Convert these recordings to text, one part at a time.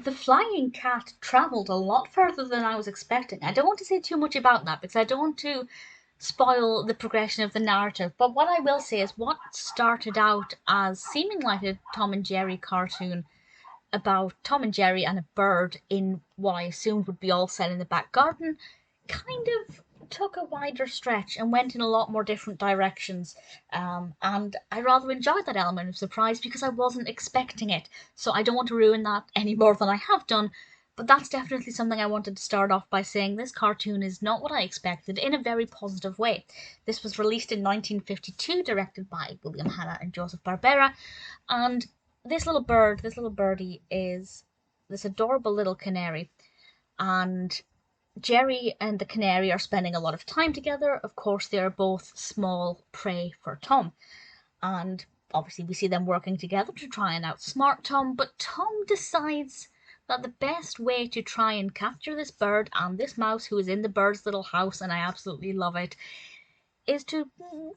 The flying cat travelled a lot further than I was expecting. I don't want to say too much about that because I don't want to spoil the progression of the narrative. But what I will say is what started out as seeming like a Tom and Jerry cartoon about Tom and Jerry and a bird in what I assumed would be all set in the back garden kind of took a wider stretch and went in a lot more different directions. And I rather enjoyed that element of surprise because I wasn't expecting it. So I don't want to ruin that any more than I have done. But that's definitely something I wanted to start off by saying this cartoon is not what I expected in a very positive way. This was released in 1952, directed by William Hanna and Joseph Barbera, and this little bird, this little birdie, is this adorable little canary, and Jerry and the canary are spending a lot of time together. Of course, they are both small prey for Tom, and obviously, we see them working together to try and outsmart Tom. But Tom decides that the best way to try and capture this bird and this mouse who is in the bird's little house, and I absolutely love it, is to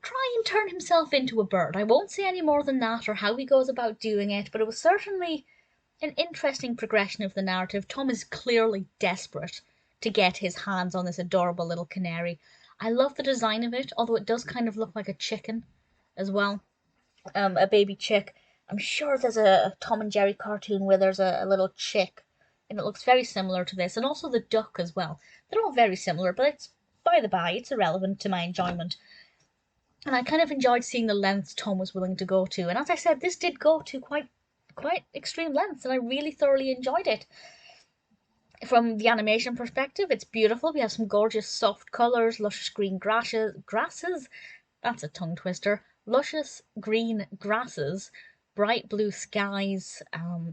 try and turn himself into a bird. I won't say any more than that or how he goes about doing it, but it was certainly an interesting progression of the narrative. Tom is clearly desperate to get his hands on this adorable little canary. I love the design of it, although it does kind of look like a chicken as well, a baby chick. I'm sure there's a Tom and Jerry cartoon where there's a little chick, and it looks very similar to this, and also the duck as well. They're all very similar, but it's by the by, it's irrelevant to my enjoyment. And I kind of enjoyed seeing the lengths Tom was willing to go to. And as I said, this did go to quite extreme lengths, and I really thoroughly enjoyed it. From the animation perspective, it's beautiful. We have some gorgeous soft colours, luscious green grasses. That's a tongue twister. Luscious green grasses, bright blue skies,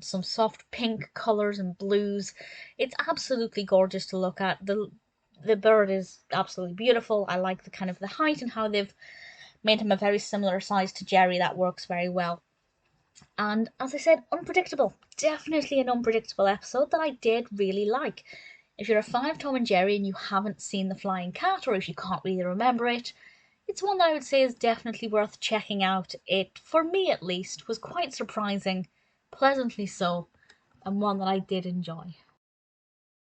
some soft pink colours and blues. It's absolutely gorgeous to look at. The bird is absolutely beautiful. I like the kind of the height and how they've made him a very similar size to Jerry. That works very well. And as I said, unpredictable. Definitely an unpredictable episode that I did really like. If you're a fan of Tom and Jerry and you haven't seen The Flying Cat, or if you can't really remember it, it's one that I would say is definitely worth checking out. It, for me at least, was quite surprising, pleasantly so, and one that I did enjoy.